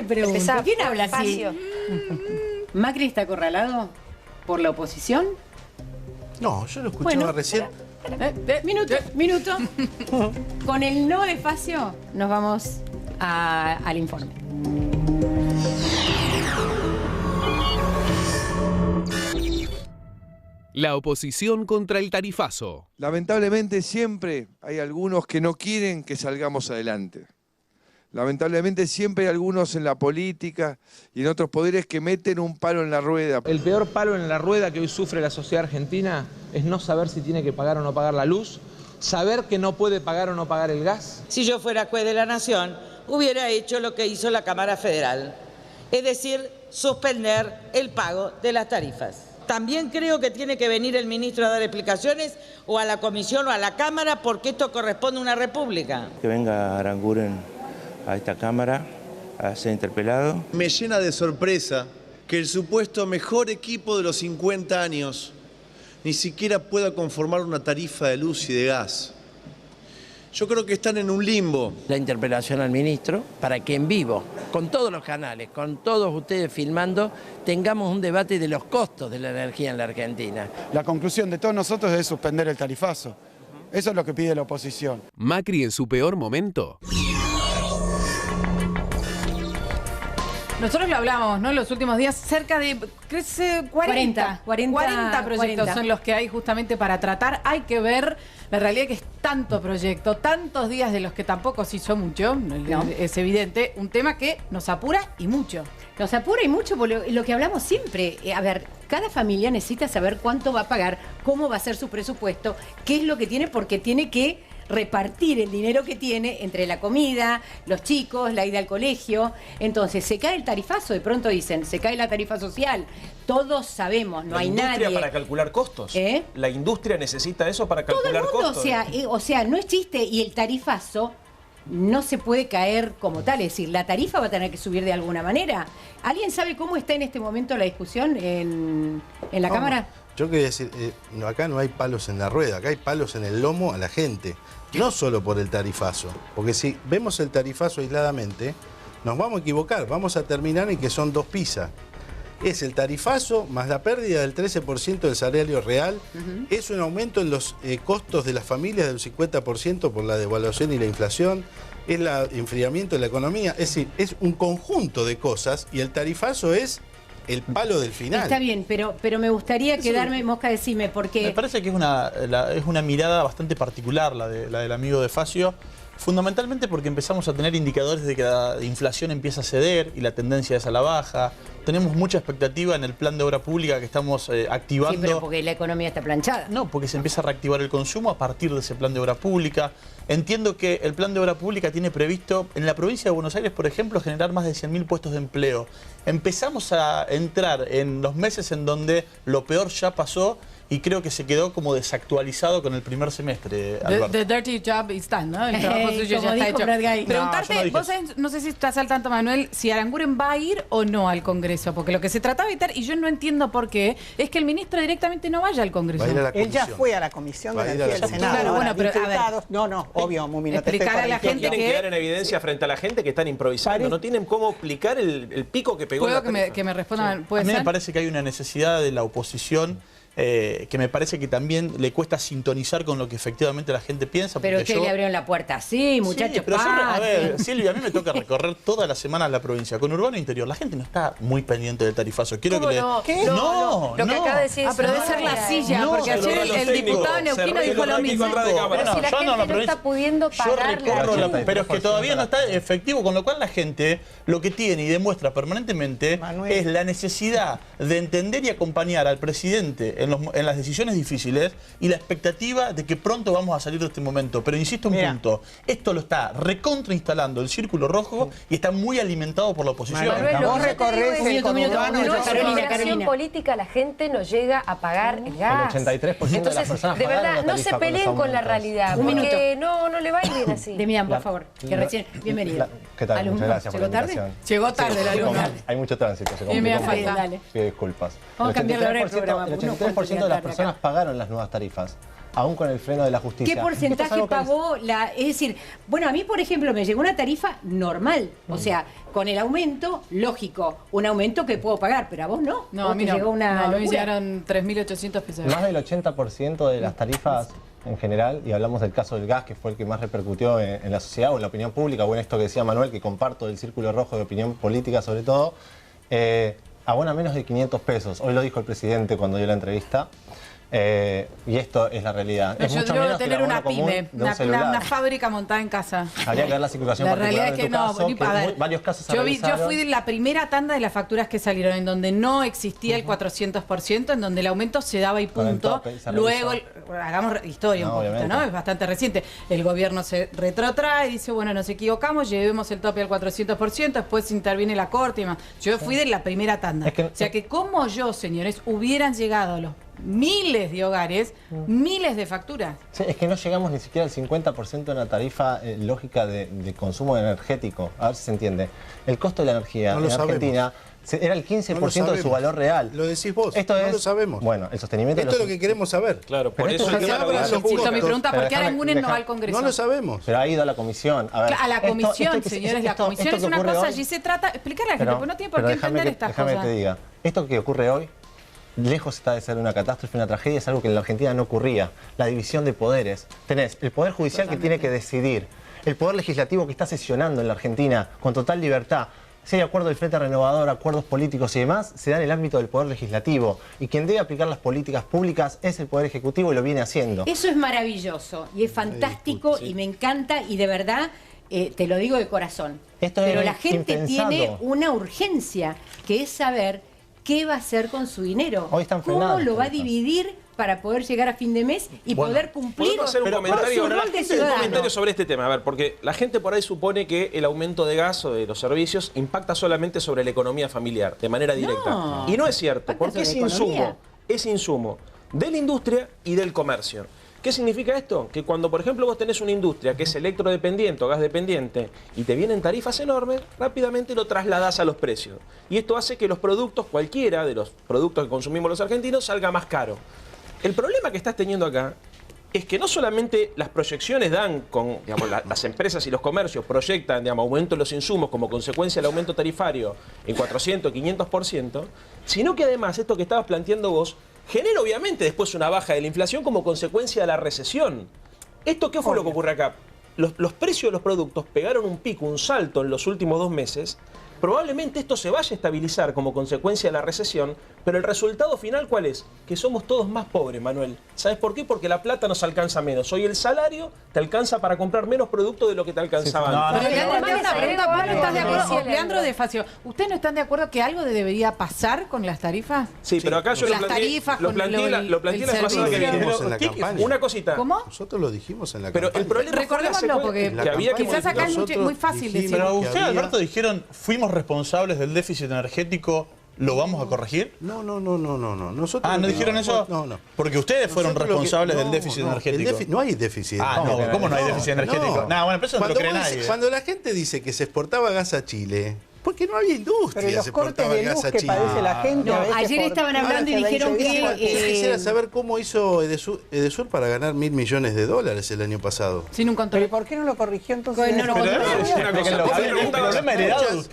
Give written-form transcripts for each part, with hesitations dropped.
le pregunto? ¿Quién habla así? ¿Macri está acorralado por la oposición? No, yo lo escuchaba recién. Minuto. Con el no de Facio nos vamos al informe. La oposición contra el tarifazo. Lamentablemente siempre hay algunos que no quieren que salgamos adelante. Lamentablemente siempre hay algunos en la política y en otros poderes que meten un palo en la rueda. El peor palo en la rueda que hoy sufre la sociedad argentina es no saber si tiene que pagar o no pagar la luz, saber que no puede pagar o no pagar el gas. Si yo fuera juez de la Nación, hubiera hecho lo que hizo la Cámara Federal, es decir, suspender el pago de las tarifas. También creo que tiene que venir el ministro a dar explicaciones o a la comisión o a la Cámara porque esto corresponde a una república. Que venga Aranguren a esta Cámara a ser interpelado. Me llena de sorpresa que el supuesto mejor equipo de los 50 años ni siquiera pueda conformar una tarifa de luz y de gas. Yo creo que están en un limbo. La interpelación al ministro para que en vivo, con todos los canales, con todos ustedes filmando, tengamos un debate de los costos de la energía en la Argentina. La conclusión de todos nosotros es suspender el tarifazo. Eso es lo que pide la oposición. Macri en su peor momento. Nosotros lo hablamos, ¿no? En los últimos días, cerca de 40 proyectos son los que hay justamente para tratar. Hay que ver la realidad que es tanto proyecto, tantos días de los que tampoco se hizo mucho, no. Es evidente, un tema que nos apura y mucho. Nos apura y mucho por lo que hablamos siempre. A ver, cada familia necesita saber cuánto va a pagar, cómo va a ser su presupuesto, qué es lo que tiene, porque tiene que repartir el dinero que tiene entre la comida, los chicos, la ida al colegio. Entonces, se cae el tarifazo, de pronto dicen, se cae la tarifa social. Todos sabemos, no hay nadie. ¿La industria para calcular costos? ¿La industria necesita eso para calcular costos? O sea, no es chiste, y el tarifazo no se puede caer como tal, es decir, la tarifa va a tener que subir de alguna manera. ¿Alguien sabe cómo está en este momento la discusión en la Cámara? Yo quería decir, acá no hay palos en la rueda, acá hay palos en el lomo a la gente. No solo por el tarifazo, porque si vemos el tarifazo aisladamente, nos vamos a equivocar, vamos a terminar en que son dos pizzas. Es el tarifazo más la pérdida del 13% del salario real, es un aumento en los costos de las familias del 50% por la devaluación y la inflación, es el enfriamiento de la economía, es decir, es un conjunto de cosas y el tarifazo es el palo del final. Está bien, pero me gustaría quedarme, Mosca, decime, porque... Me parece que es una mirada bastante particular la del amigo de Facio, fundamentalmente porque empezamos a tener indicadores de que la inflación empieza a ceder y la tendencia es a la baja. Tenemos mucha expectativa en el plan de obra pública que estamos activando. Sí, pero porque la economía está planchada. No, porque se empieza a reactivar el consumo a partir de ese plan de obra pública. Entiendo que el plan de obra pública tiene previsto, en la provincia de Buenos Aires, por ejemplo, generar más de 100.000 puestos de empleo. Empezamos a entrar en los meses en donde lo peor ya pasó y creo que se quedó como desactualizado con el primer semestre, Alberto. The dirty job is done, ¿no? El trabajo suyo ya está hecho. Preguntarte, vos no sé si estás al tanto, Manuel, si Aranguren va a ir o no al Congreso, porque lo que se trataba de evitar, y yo no entiendo por qué, es que el ministro directamente no vaya al Congreso. Él ya fue a la Comisión de Energía del Senado. Claro, bueno, pero a ver, obvio, Mumi, no te explicar a la gente quieren quedar en evidencia frente a la gente que están improvisando, no tienen cómo explicar el pico que pegó. ¿Puedo que me respondan? A mí me parece que hay una necesidad de la oposición que me parece que también le cuesta sintonizar con lo que efectivamente la gente piensa. Pero que le abrieron la puerta así, muchachos. Sí, pero a ver, Silvia, a mí me toca recorrer todas las semanas la provincia con urbano interior. La gente no está muy pendiente del tarifazo. Quiero que no? ¿Qué? No, lo que acaba de decir pero debe ser la silla, porque ayer el diputado neuquino dijo lo mismo. Pero si la gente no está pudiendo pagar pero es que todavía no está efectivo, con lo cual la gente lo que tiene y demuestra permanentemente es la necesidad de entender y acompañar al presidente en las decisiones difíciles y la expectativa de que pronto vamos a salir de este momento. Pero insisto un punto, esto lo está recontrainstalando el Círculo Rojo y está muy alimentado por la oposición. Vos recorres el conurbano. Carolina, política la gente no llega a pagar el gas. El 83% de las personas de verdad, no se peleen con la realidad, porque no le va a ir bien así. Demian, por favor, que recién, bienvenido. ¿Qué tal? Muchas gracias por la invitación. Llegó tarde el alumno. Hay mucho tránsito, se Dale. Pido disculpas. Vamos a cambiar la hora del programa. El 83% de las personas pagaron las nuevas tarifas. aún con el freno de la justicia. ¿Qué porcentaje pagó la...? Es decir, bueno, a mí, por ejemplo, me llegó una tarifa normal. O sea, con el aumento, lógico, un aumento que puedo pagar, pero a vos no. No, a mí no. Llegó una a mí me llegaron 3.800 pesos. Más del 80% de las tarifas en general, y hablamos del caso del gas, que fue el que más repercutió en la sociedad o en la opinión pública, o en esto que decía Manuel, que comparto del círculo rojo de opinión política sobre todo, abona menos de 500 pesos. Hoy lo dijo el presidente cuando dio la entrevista. Y esto es la realidad. Es yo mucho debo menos tener que una pyme, una fábrica montada en casa. Habría que ver la circulación particular realidad es que de tu caso, que varios casos se yo realizaron. fui de la primera tanda de las facturas que salieron, en donde no existía el 400%, en donde el aumento se daba y punto. Luego, hagamos historia un poquito, ¿no? Es bastante reciente. El gobierno se retrotrae y dice, bueno, nos equivocamos, llevemos el tope al 400%, después interviene la corte y demás. Yo fui de la primera tanda. O sea que como yo, señores, hubieran llegado a los miles de hogares, miles de facturas. Sí, es que no llegamos ni siquiera al 50% de una tarifa lógica de consumo energético. A ver si se entiende. El costo de la energía en Argentina era el 15% de su valor real. Lo decís vos, esto no lo sabemos. Bueno, el sostenimiento... Esto es lo que queremos saber. Claro, por eso mi pregunta, ¿por qué ahora Múnich no va al Congreso? No lo sabemos. Pero ha ido a la comisión. A ver, a la comisión, señores, la comisión es una cosa, allí se trata... Explicarle a la gente, porque no tiene por qué entender estas cosas. Déjame que te diga, esto que ocurre hoy, lejos está de ser una catástrofe, una tragedia, es algo que en la Argentina no ocurría. La división de poderes. Tenés el Poder Judicial que tiene que decidir, el Poder Legislativo que está sesionando en la Argentina con total libertad. Si hay acuerdo del Frente Renovador, acuerdos políticos y demás, se da en el ámbito del Poder Legislativo. Y quien debe aplicar las políticas públicas es el Poder Ejecutivo y lo viene haciendo. Eso es maravilloso y es fantástico y me encanta y de verdad... te lo digo de corazón. Pero la gente tiene una urgencia, que es saber qué va a hacer con su dinero. Hoy están cómo frenados, lo va a dividir para poder llegar a fin de mes y poder cumplir ¿Podemos hacer un comentario sobre este tema? A ver, porque la gente por ahí supone que el aumento de gas o de los servicios impacta solamente sobre la economía familiar, de manera directa. No, y no es cierto, porque es insumo de la industria y del comercio. ¿Qué significa esto? Que cuando, por ejemplo, vos tenés una industria que es electrodependiente o gas dependiente y te vienen tarifas enormes, rápidamente lo trasladás a los precios. Y esto hace que los productos, cualquiera de los productos que consumimos los argentinos, salga más caro. El problema que estás teniendo acá es que no solamente las proyecciones dan, con digamos, las empresas y los comercios proyectan digamos, aumento de los insumos como consecuencia del aumento tarifario en 400, 500%, sino que además esto que estabas planteando vos genera obviamente después una baja de la inflación como consecuencia de la recesión. ¿Esto qué fue lo que ocurre acá? Los precios de los productos pegaron un pico, un salto en los últimos 2 meses. Probablemente esto se vaya a estabilizar como consecuencia de la recesión, pero el resultado final ¿cuál es? Que somos todos más pobres, Manuel. ¿Sabes por qué? Porque la plata nos alcanza menos. Hoy el salario te alcanza para comprar menos producto de lo que te alcanzaba antes. Leandro de Facio, ¿ustedes no están de acuerdo que algo debería pasar con las tarifas? Sí, pero acá yo lo planteé la pasada que viene. Una cosita. ¿Cómo? Nosotros lo dijimos en la campaña. Pero el problema recordémoslo, porque quizás acá es muy fácil decir. Pero usted, Alberto, dijeron, fuimos responsables del déficit energético, ¿lo vamos a corregir? No. Nosotros ¿no dijeron eso? No. Porque ustedes fueron responsables del déficit energético. No hay déficit energético. ¿Cómo no hay déficit energético? No, bueno, pero eso no lo cree nadie. Cuando la gente dice que se exportaba gas a Chile, porque no había industria, pero se exportaba gas a Chile. Padece la gente, ayer estaban hablando y dijeron que... Quisiera saber cómo hizo Edesur para ganar $1.000 millones el año pasado. Sin un control. ¿Pero por qué no lo corrigió entonces? En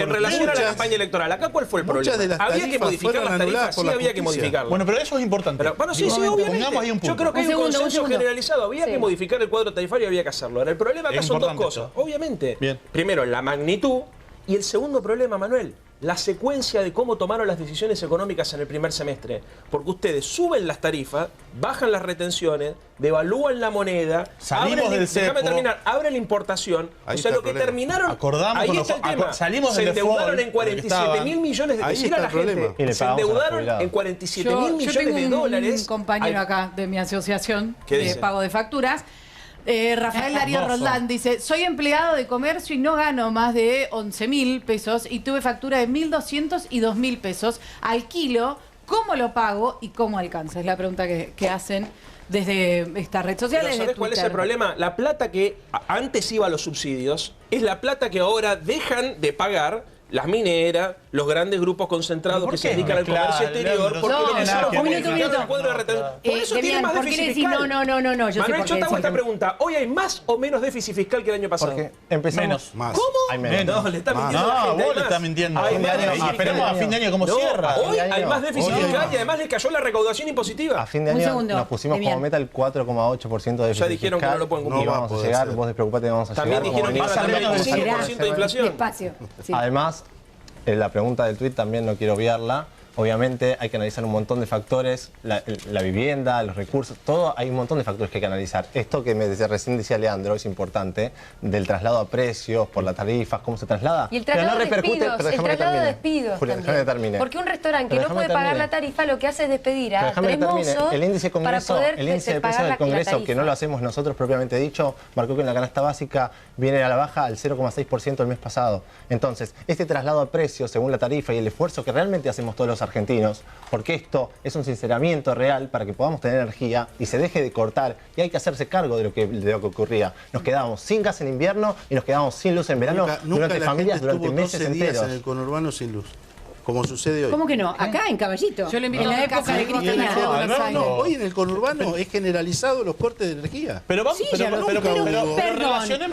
relación a la campaña electoral, ¿acá cuál fue el problema? ¿Había que modificar las tarifas? Sí, había que modificarlas. Bueno, pero eso es importante. Bueno, sí, obviamente. Yo creo que hay un consenso generalizado. Había que modificar el cuadro tarifario y había que hacerlo. Ahora, el problema acá son 2 cosas. Obviamente, primero, la magnitud. Y el segundo problema, Manuel, la secuencia de cómo tomaron las decisiones económicas en el primer semestre. Porque ustedes suben las tarifas, bajan las retenciones, devalúan la moneda, abren la importación. Ahí o sea, lo que terminaron... Ahí está el tema. Se endeudaron en 47.000 millones de dólares. Se endeudaron en 47.000 millones de dólares. Tengo un compañero acá de mi asociación de pago de facturas. Rafael Darío Roldán dice, soy empleado de comercio y no gano más de 11.000 pesos y tuve factura de 1.200 y 2.000 pesos al kilo. ¿Cómo lo pago y cómo alcanza? Es la pregunta que hacen desde esta red social. Pero ¿sabes cuál es el problema? La plata que antes iba a los subsidios es la plata que ahora dejan de pagar las mineras, los grandes grupos concentrados que se dedican al comercio exterior, porque lo que son modificar el cuadro de retención. Por eso tiene más déficit fiscal. No, Manuel, yo te hago esta pregunta. ¿Hoy hay más o menos déficit fiscal que el año pasado? Porque empezamos... Menos. Más. ¿Cómo? Hay menos. No, le está mintiendo la gente. Vos le estás mintiendo. Esperemos a fin de año cómo cierra. Hoy hay más déficit fiscal y además le cayó la recaudación impositiva. A fin de año nos pusimos como meta el 4,8% de déficit Ya dijeron que no lo pueden cumplir. Y vamos a llegar, vos despreocupate, vamos a llegar. También dijeron que iba a tener el 25% de inflación. Despacio. Además, la pregunta del tuit también no quiero obviarla. Obviamente hay que analizar un montón de factores, la vivienda, los recursos, todo, hay un montón de factores que hay que analizar. Esto que recién decía Leandro es importante, del traslado a precios, por las tarifas, cómo se traslada. Y el traslado de despidos, Julia, déjame que termine. Porque un restaurante que no puede pagar la tarifa lo que hace es despedir a 3 mozos el índice para poder el índice de precios del Congreso, que no lo hacemos nosotros propiamente dicho, marcó que en la canasta básica viene a la baja al 0,6% el mes pasado. Entonces, este traslado a precios según la tarifa y el esfuerzo que realmente hacemos todos los argentinos, porque esto es un sinceramiento real para que podamos tener energía y se deje de cortar, y hay que hacerse cargo de lo que ocurría. Nos quedábamos sin gas en invierno y nos quedábamos sin luz en verano durante familias, durante meses enteros. En el conurbano sin luz, como sucede hoy. ¿Cómo que no? Acá, en Caballito. Yo le invito en la época de Cristina. No, hoy en el conurbano es generalizado los cortes de energía. Pero vamos, perdón,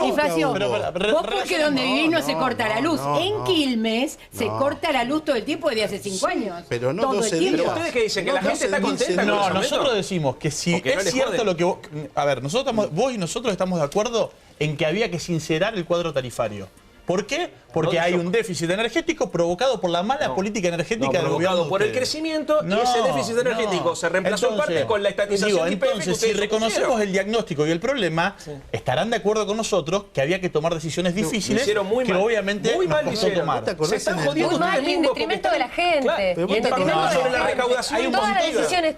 inflación. Vos porque donde vivís no se corta la luz. En Quilmes se corta la luz todo el tiempo desde hace 5 años. Pero no 12 días. Pero ustedes que dicen que la gente está contenta. No, nosotros decimos que si es cierto lo que vos... A ver, vos y nosotros estamos de acuerdo en que había que sincerar el cuadro tarifario. ¿Por qué? Porque hay un déficit energético provocado por la mala política energética del gobierno. Por el crecimiento y ese déficit energético se reemplazó en parte con la estatización de YPF. Entonces, si reconocemos el diagnóstico y el problema, estarán de acuerdo con nosotros que había que tomar decisiones difíciles que obviamente nos costó tomar. Se están jodiendo ustedes mismos. En detrimento de la gente. Y en detrimento sobre la recaudación. Todas las decisiones,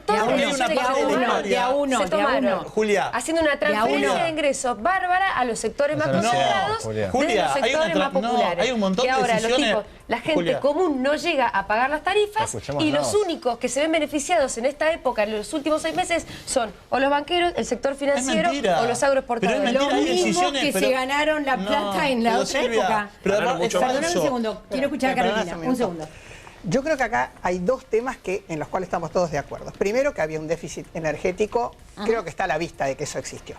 de a uno, se tomaron. Julia. Haciendo una transferencia de ingresos bárbara a los sectores más concentrados desde los sectores más populares. Hay un montón que ahora de decisiones. la gente común no llega a pagar las tarifas y los únicos que se ven beneficiados en esta época, en los últimos 6 meses, son o los banqueros, el sector financiero o los agroexportadores. Los mismos que se ganaron la plata en la otra época. Perdóname un segundo, quiero escuchar a Carolina. Un segundo. Yo creo que acá hay 2 temas en los cuales estamos todos de acuerdo. Primero, que había un déficit energético, creo que está a la vista de que eso existió.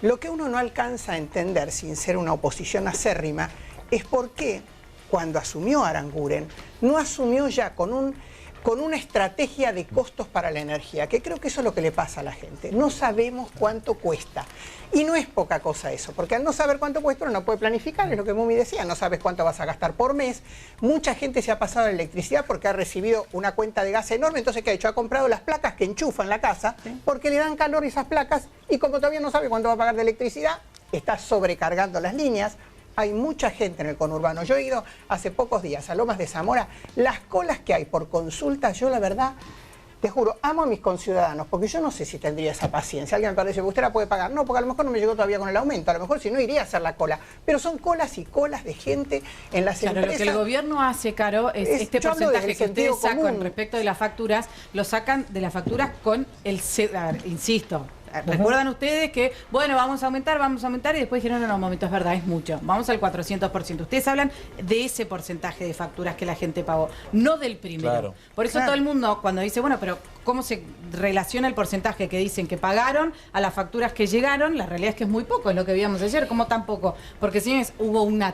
Lo que uno no alcanza a entender, sin ser una oposición acérrima, es por qué cuando asumió Aranguren no asumió ya con una estrategia de costos para la energía, que creo que eso es lo que le pasa a la gente. No sabemos cuánto cuesta. Y no es poca cosa eso, porque al no saber cuánto cuesta uno no puede planificar, es lo que Mumi decía, no sabes cuánto vas a gastar por mes. Mucha gente se ha pasado a la electricidad porque ha recibido una cuenta de gas enorme, entonces ¿qué ha hecho? Ha comprado las placas que enchufa en la casa porque le dan calor esas placas y como todavía no sabe cuánto va a pagar de electricidad, está sobrecargando las líneas. Hay mucha gente en el conurbano. Yo he ido hace pocos días a Lomas de Zamora. Las colas que hay por consulta, yo la verdad, te juro, amo a mis conciudadanos, porque yo no sé si tendría esa paciencia. Alguien me parece, ¿usted la puede pagar? No, porque a lo mejor no me llegó todavía con el aumento. A lo mejor si no iría a hacer la cola. Pero son colas y colas de gente en las empresas. Lo que el gobierno hace, Caro, es este porcentaje que ustedes sacan respecto de las facturas, lo sacan de las facturas con el... insisto... Recuerdan ustedes que, bueno, vamos a aumentar y después dijeron, no, un momento, es verdad, es mucho. Vamos al 400%. Ustedes hablan de ese porcentaje de facturas que la gente pagó, no del primero. Claro. Por eso todo el mundo, cuando dice, bueno, pero ¿cómo se relaciona el porcentaje que dicen que pagaron a las facturas que llegaron? La realidad es que es muy poco, es lo que veíamos ayer, como tampoco. Porque, señores, hubo una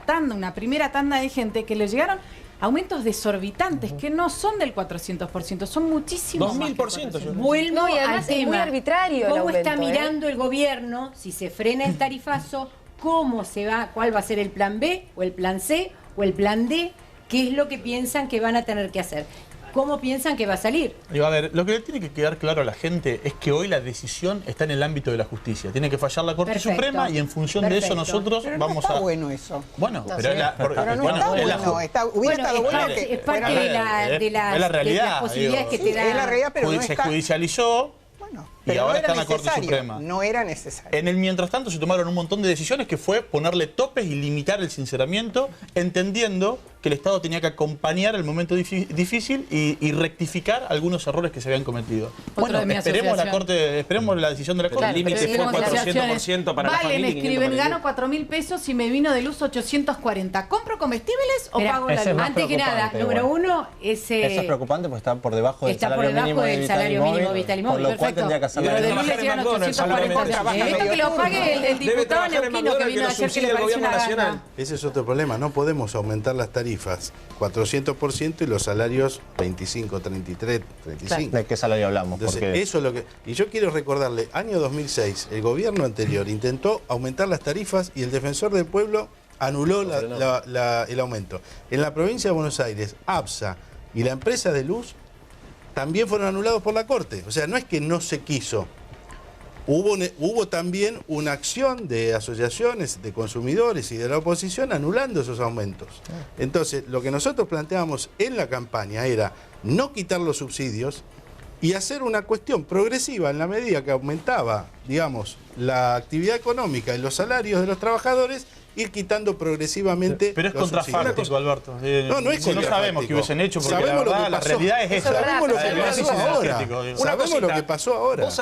primera tanda de gente que le llegaron aumentos desorbitantes que no son del 400%, son muchísimos 2000%. Vuelvo y además al tema. Es muy arbitrario. ¿Cómo está mirando el gobierno si se frena el tarifazo? ¿Cómo se va? ¿Cuál va a ser el plan B o el plan C o el plan D? ¿Qué es lo que piensan que van a tener que hacer? ¿Cómo piensan que va a salir? Digo, a ver, lo que le tiene que quedar claro a la gente es que hoy la decisión está en el ámbito de la justicia. Tiene que fallar la Corte Suprema y en función de eso nosotros vamos a... bueno eso. Bueno, no, pero, hubiera estado bueno que... Es parte de las realidad, posibilidades que te da... Es la realidad, pero no se judicializó. Bueno. y ahora está en la Corte Suprema. No era necesario. En el mientras tanto se tomaron un montón de decisiones que fue ponerle topes y limitar el sinceramiento, entendiendo que el Estado tenía que acompañar el momento difícil y rectificar algunos errores que se habían cometido. Bueno, esperemos la decisión de la Corte. El límite fue 400% para la familia. Me escriben, gano 4.000 pesos y me vino de luz 840. ¿Compro comestibles o pago la luz? Antes que nada, número uno, eso es preocupante porque está por debajo del salario mínimo vital y móvil, por lo cual tendría que hacer pero de luz le llegan 840. Esto que lo pague el diputado neuquino que vino ayer que le pareció una gana. Ese es otro problema, no podemos aumentar las tarifas 400% y los salarios 25, 33, 35. ¿De qué salario hablamos? Entonces, eso es lo que... Y yo quiero recordarle, año 2006, el gobierno anterior intentó aumentar las tarifas y el Defensor del Pueblo anuló el aumento. En la provincia de Buenos Aires, APSA y la empresa de luz también fueron anulados por la Corte. O sea, no es que no se quiso. Hubo también una acción de asociaciones de consumidores y de la oposición anulando esos aumentos. Entonces, lo que nosotros planteábamos en la campaña era no quitar los subsidios y hacer una cuestión progresiva en la medida que aumentaba, digamos, la actividad económica y los salarios de los trabajadores, ir quitando progresivamente. Pero es contrafáctico, Alberto. No es contrafáctico. No sabemos qué hubiesen hecho porque sabemos la realidad es esa. Sabemos lo que pasó ahora. Sabemos lo que pasó ahora.